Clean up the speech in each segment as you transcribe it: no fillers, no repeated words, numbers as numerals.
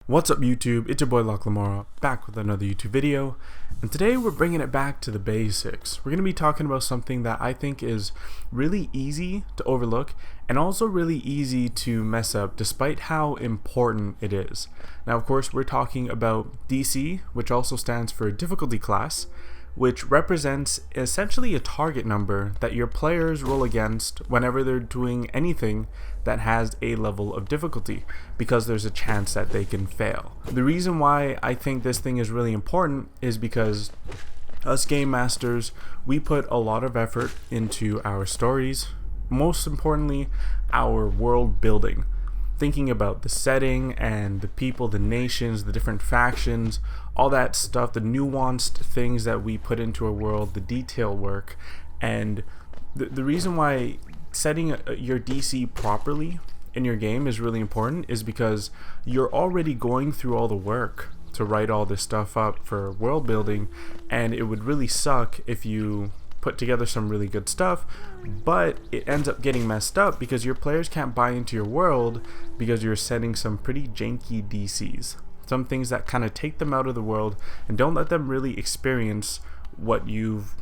What's up YouTube, it's your boy Lamora, back with another YouTube video, and today we're bringing it back to the basics. We're going to be talking about something that I think is really easy to overlook and also really easy to mess up despite how important it is. Now of course we're talking about DC, which also stands for difficulty class, which represents essentially a target number that your players roll against whenever they're doing anything that has a level of difficulty, because there's a chance that they can fail. The reason why I think this thing is really important is because us game masters, we put a lot of effort into our stories, most importantly our world building, thinking about the setting and the people, the nations, the different factions, all that stuff, the nuanced things that we put into a world, the detail work. And the reason why setting your DC properly in your game is really important is because you're already going through all the work to write all this stuff up for world building, and it would really suck if you put together some really good stuff but it ends up getting messed up because your players can't buy into your world because you're setting some pretty janky DCs, some things that kind of take them out of the world and don't let them really experience what you've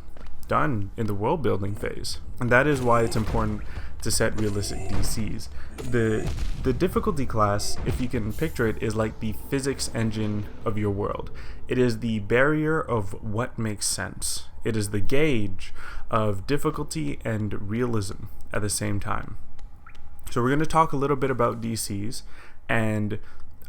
done in the world building phase. And that is why it's important to set realistic DCs. The difficulty class, if you can picture it, is like the physics engine of your world. It is the barrier of what makes sense. It is the gauge of difficulty and realism at the same time. So we're going to talk a little bit about DCs, and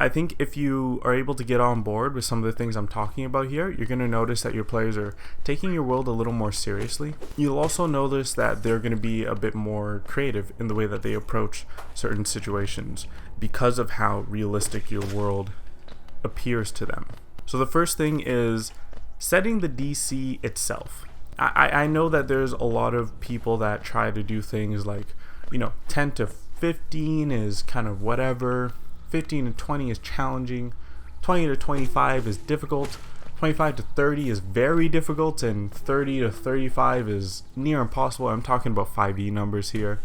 I think if you are able to get on board with some of the things I'm talking about here, you're going to notice that your players are taking your world a little more seriously. You'll also notice that they're going to be a bit more creative in the way that they approach certain situations because of how realistic your world appears to them. So the first thing is setting the DC itself. I know that there's a lot of people that try to do things like, 10 to 15 is kind of whatever, 15 to 20 is challenging, 20 to 25 is difficult, 25 to 30 is very difficult, and 30 to 35 is near impossible. I'm talking about 5e numbers here.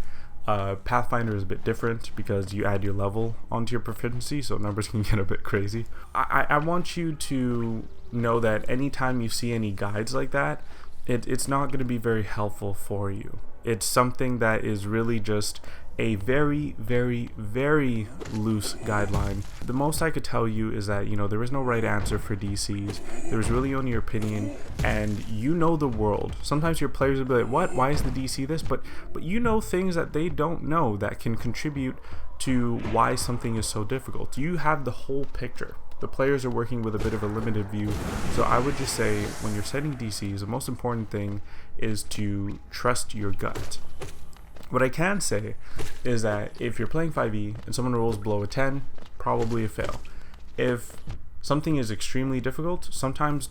Pathfinder is a bit different because you add your level onto your proficiency, so numbers can get a bit crazy. I want you to know that anytime you see any guides like that, it's not going to be very helpful for you. It's something that is really just a very, very, very loose guideline. The most I could tell you is that, there is no right answer for DCs. There's really only your opinion, and you know the world. Sometimes your players will be like, what? Why is the DC this? But you know things that they don't know that can contribute to why something is so difficult. You have the whole picture. The players are working with a bit of a limited view. So I would just say when you're setting DCs, the most important thing is to trust your gut. What I can say is that if you're playing 5e and someone rolls below a 10, probably a fail. If something is extremely difficult, something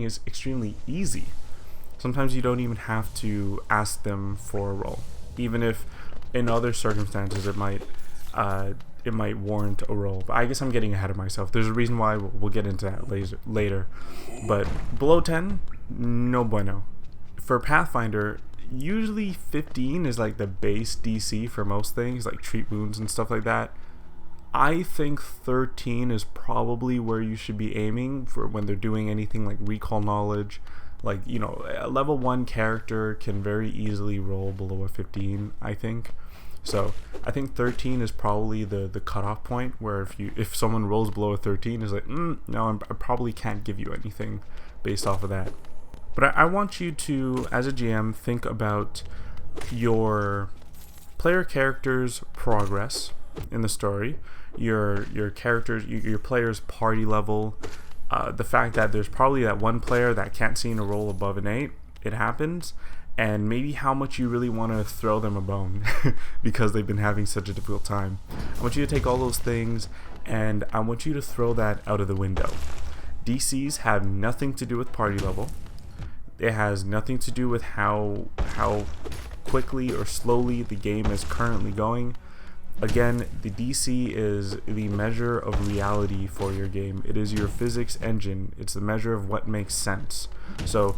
is extremely easy, sometimes you don't even have to ask them for a roll, even if in other circumstances it might warrant a roll. But I guess I'm getting ahead of myself. There's a reason why. We'll get into that later. But below 10, no bueno. For Pathfinder, usually 15 is like the base DC for most things, like treat wounds and stuff like that. I think 13 is probably where you should be aiming for when they're doing anything like recall knowledge. Like, a level 1 character can very easily roll below a 15, I think. So I think 13 is probably the cutoff point where if someone rolls below a 13, is like, no, I probably can't give you anything based off of that. But I want you to, as a GM, think about your player character's progress in the story, your characters, your player's party level, the fact that there's probably that one player that can't seem to roll above an 8. It happens. And maybe how much you really want to throw them a bone because they've been having such a difficult time. I want you to take all those things and I want you to throw that out of the window. DCs have nothing to do with party level. It has nothing to do with how quickly or slowly the game is currently going. Again, the DC is the measure of reality for your game. It is your physics engine. It's the measure of what makes sense. So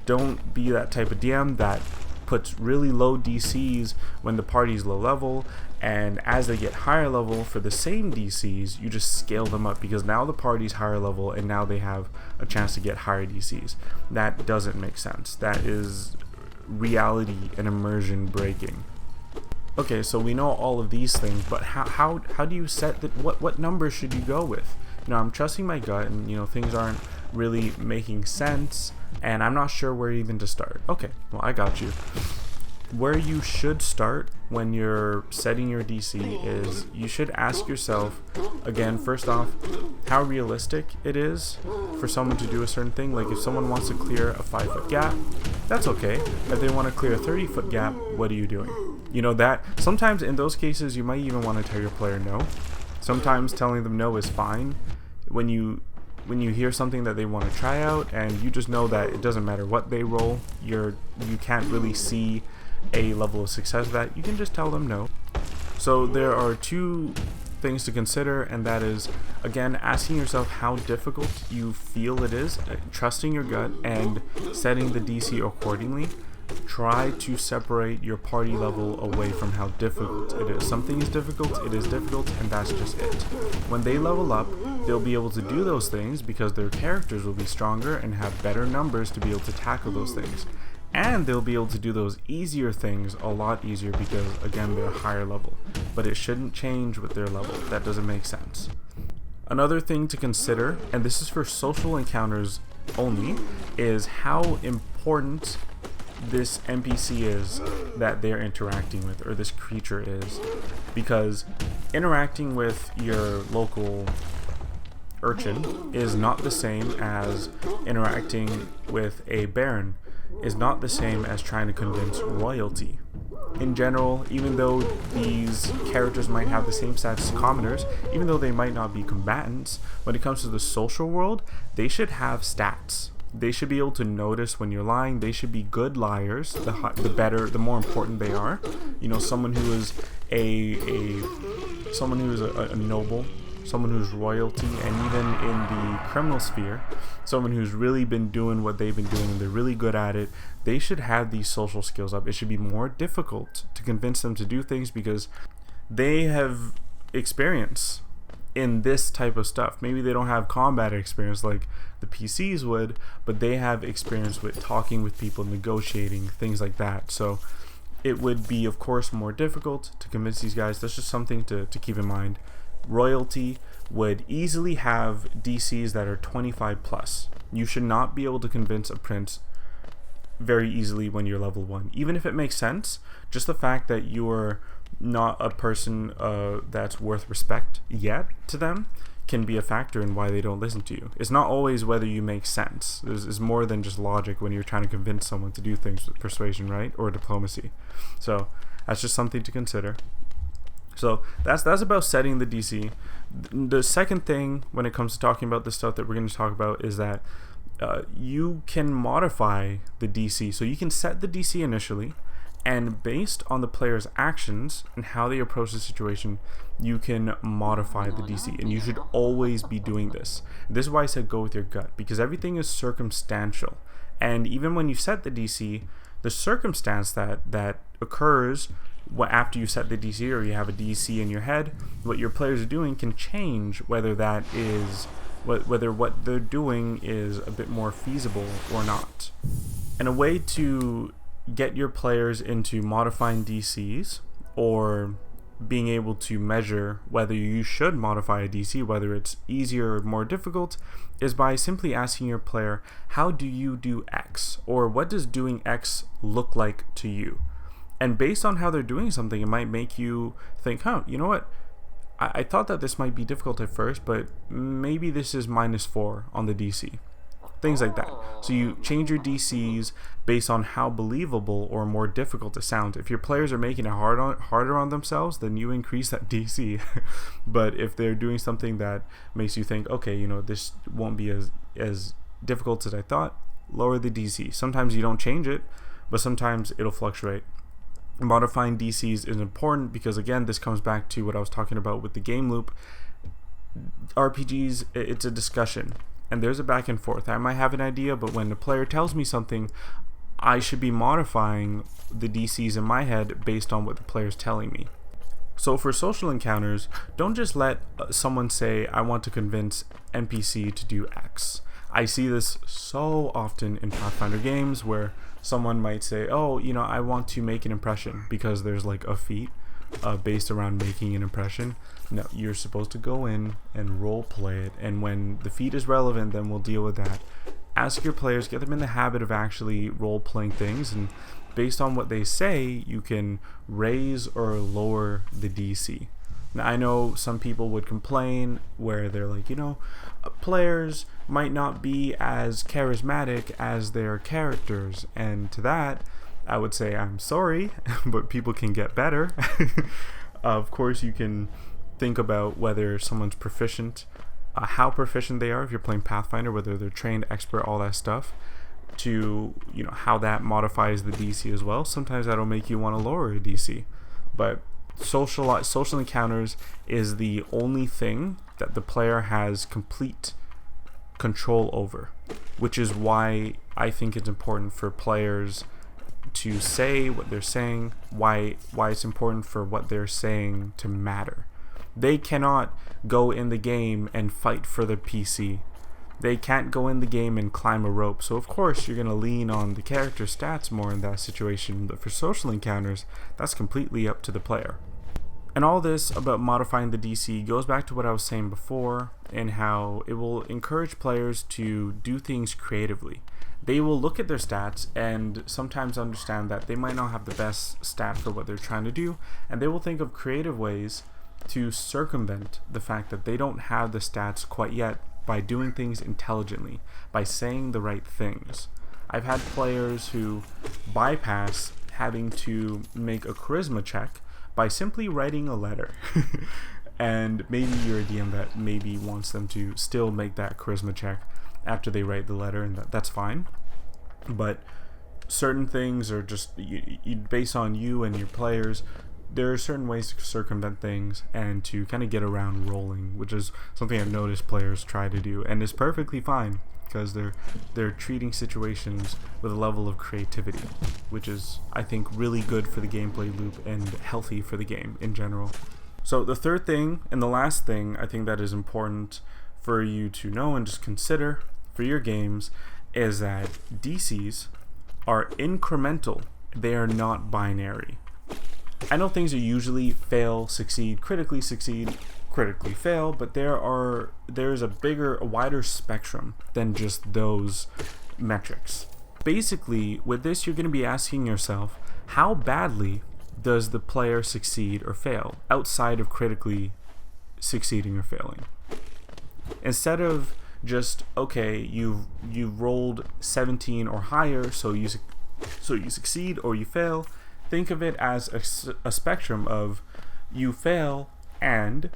don't be that type of DM that puts really low DCs when the party's low level and as they get higher level for the same DCs, you just scale them up because now the party's higher level and now they have a chance to get higher DCs. That doesn't make sense. That is reality and immersion breaking. Okay, so we know all of these things, but how do you set that? What number should you go with? I'm trusting my gut, and things aren't really making sense, and I'm not sure where even to start. Okay, well, I got you. Where you should start when you're setting your DC is you should ask yourself, again, first off, how realistic it is for someone to do a certain thing. Like if someone wants to clear a 5-foot gap, that's okay. If they want to clear a 30-foot gap, what are you doing? That sometimes in those cases you might even want to tell your player no. Sometimes telling them no is fine when you hear something that they want to try out and you just know that it doesn't matter what they roll, you can't really see a level of success of that, you can just tell them no. So there are two things to consider, and that is, again, asking yourself how difficult you feel it is, trusting your gut and setting the DC accordingly. Try to separate your party level away from how difficult it is. Something is difficult, it is difficult, and that's just it. When they level up, they'll be able to do those things because their characters will be stronger and have better numbers to be able to tackle those things. And they'll be able to do those easier things a lot easier because, again, they're higher level. But it shouldn't change with their level. That doesn't make sense. Another thing to consider, and this is for social encounters only, is how important this NPC is that they're interacting with, or this creature is. Because interacting with your local urchin is not the same as interacting with a baron, is not the same as trying to convince royalty. In general, even though these characters might have the same stats as commoners, even though they might not be combatants, when it comes to the social world, they should have stats. They should be able to notice when you're lying. They should be good liars. The better, the more important they are. Someone who is someone who is a noble, someone who's royalty, and even in the criminal sphere, someone who's really been doing what they've been doing and they're really good at it, they should have these social skills up. It should be more difficult to convince them to do things because they have experience in this type of stuff. Maybe they don't have combat experience like the PCs would, but they have experience with talking with people, negotiating, things like that. So it would be, of course, more difficult to convince these guys. That's just something to keep in mind. Royalty would easily have DCs that are 25 plus. You should not be able to convince a prince very easily when you're level 1. Even if it makes sense, just the fact that you're not a person that's worth respect yet to them can be a factor in why they don't listen to you. It's not always whether you make sense. There's more than just logic when you're trying to convince someone to do things with persuasion, right? Or diplomacy. So that's just something to consider. So that's about setting the DC. The second thing when it comes to talking about the stuff that we're going to talk about is that you can modify the DC. So you can set the DC initially, and based on the player's actions and how they approach the situation, you can modify the DC, and you should always be doing this. This is why I said go with your gut, because everything is circumstantial. And even when you set the DC, the circumstance that occurs after you set the DC, or you have a DC in your head, what your players are doing can change whether that is whether what they're doing is a bit more feasible or not. And a way to get your players into modifying DCs, or being able to measure whether you should modify a DC, whether it's easier or more difficult, is by simply asking your player, how do you do X? Or what does doing X look like to you? And based on how they're doing something, it might make you think, you know what? I thought that this might be difficult at first, but maybe this is -4 on the DC. Things like that. So you change your DCs based on how believable or more difficult it sounds. If your players are making it harder on themselves, then you increase that DC. But if they're doing something that makes you think, okay, this won't be as difficult as I thought, lower the DC. Sometimes you don't change it, but sometimes it'll fluctuate. Modifying DCs is important because, again, this comes back to what I was talking about with the game loop. RPGs, it's a discussion, and there's a back and forth. I might have an idea, but when the player tells me something, I should be modifying the DCs in my head based on what the player's telling me. So for social encounters, don't just let someone say, I want to convince NPC to do X. I see this so often in Pathfinder games where someone might say, oh, I want to make an impression because there's like a feat based around making an impression. No, you're supposed to go in and role play it, and when the feat is relevant, then we'll deal with that. Ask your players, get them in the habit of actually role playing things, and based on what they say, you can raise or lower the DC. Now, I know some people would complain where they're like, players might not be as charismatic as their characters, and to that, I would say I'm sorry, but people can get better. Of course, you can think about whether someone's proficient, how proficient they are if you're playing Pathfinder, whether they're trained, expert, all that stuff, to how that modifies the DC as well. Sometimes that'll make you want to lower a DC, but social encounters is the only thing that the player has complete control over, which is why I think it's important for players to say what they're saying, why it's important for what they're saying to matter. They cannot go in the game and fight for the PC. They can't go in the game and climb a rope. So of course you're going to lean on the character stats more in that situation, but for social encounters, that's completely up to the player. And all this about modifying the DC goes back to what I was saying before, and how it will encourage players to do things creatively. They will look at their stats and sometimes understand that they might not have the best stat for what they're trying to do, and they will think of creative ways to circumvent the fact that they don't have the stats quite yet by doing things intelligently, by saying the right things. I've had players who bypass having to make a charisma check by simply writing a letter. And maybe you're a DM that maybe wants them to still make that charisma check after they write the letter, and that's fine. But certain things are just based on you and your players. There are certain ways to circumvent things and to kind of get around rolling, which is something I've noticed players try to do, and it's perfectly fine because they're treating situations with a level of creativity, which is, I think, really good for the gameplay loop and healthy for the game in general. So the third thing and the last thing I think that is important for you to know and just consider for your games is that DCs are incremental. They are not binary. I know things are usually fail, succeed, critically fail, but there's a wider spectrum than just those metrics. Basically, with this, you're going to be asking yourself, how badly does the player succeed or fail outside of critically succeeding or failing? Instead of just, okay, you've rolled 17 or higher, so you succeed or you fail. Think of it as a spectrum of you fail and,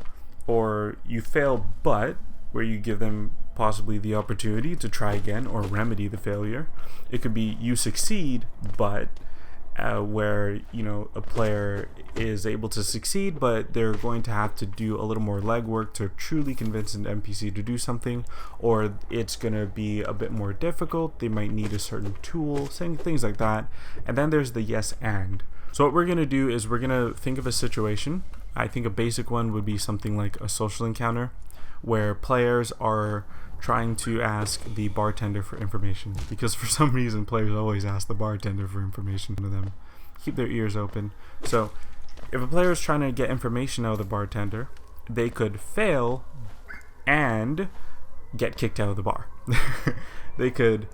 or you fail but, where you give them possibly the opportunity to try again or remedy the failure. It could be you succeed but, where a player is able to succeed, but they're going to have to do a little more legwork to truly convince an NPC to do something, or it's going to be a bit more difficult. They might need a certain tool, saying things like that. And then there's the yes and. So what we're going to do is we're going to think of a situation. I think a basic one would be something like a social encounter, where players are trying to ask the bartender for information, because for some reason players always ask the bartender for information to them. Keep their ears open. So if a player is trying to get information out of the bartender, they could fail and get kicked out of the bar. they could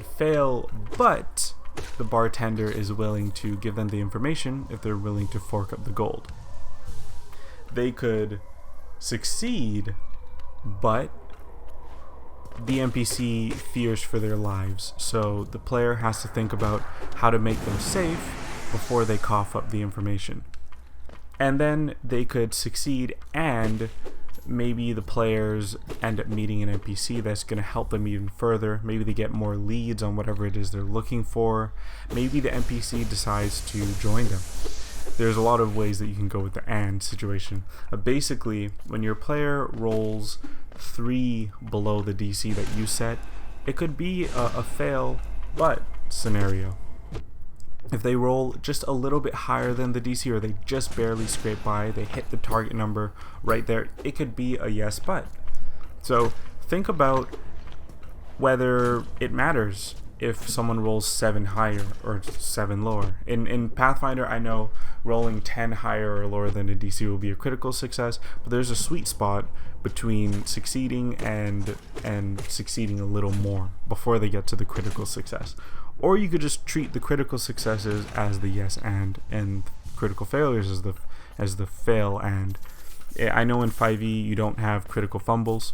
fail, but the bartender is willing to give them the information if they're willing to fork up the gold. They could succeed, but the NPC fears for their lives, so the player has to think about how to make them safe before they cough up the information. And then they could succeed, and maybe the players end up meeting an NPC that's going to help them even further. Maybe they get more leads on whatever it is they're looking for. Maybe the NPC decides to join them. There's a lot of ways that you can go with the and situation. Basically, when your player rolls 3 below the DC that you set, it could be a fail but scenario. If they roll just a little bit higher than the DC, or they just barely scrape by, they hit the target number right there, it could be a yes but. So think about whether it matters if someone rolls 7 higher or 7 lower. In Pathfinder, I know rolling 10 higher or lower than a DC will be a critical success, but there's a sweet spot between succeeding and succeeding a little more before they get to the critical success. Or you could just treat the critical successes as the yes and critical failures as the fail and. I know in 5e you don't have critical fumbles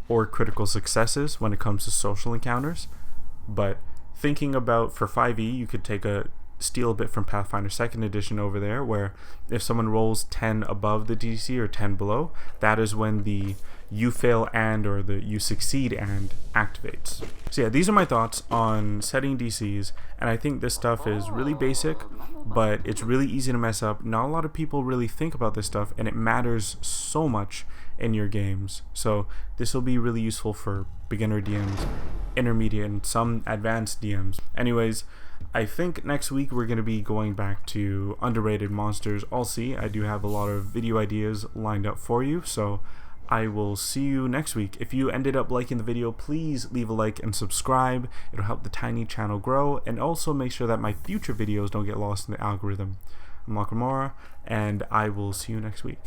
or critical successes when it comes to social encounters, but thinking about for 5e, you could steal a bit from Pathfinder 2nd edition over there, where if someone rolls 10 above the DC or 10 below, that is when the you fail and or the you succeed and activates. So yeah, these are my thoughts on setting DCs, and I think this stuff is really basic, but it's really easy to mess up. Not a lot of people really think about this stuff, and it matters so much in your games. So this will be really useful for beginner DMs, intermediate, and some advanced DMs. Anyways, I think next week we're going to be going back to underrated monsters. I'll see. I do have a lot of video ideas lined up for you, so I will see you next week. If you ended up liking the video, please leave a like and subscribe. It'll help the tiny channel grow, and also make sure that my future videos don't get lost in the algorithm. I'm Lachlan, and I will see you next week.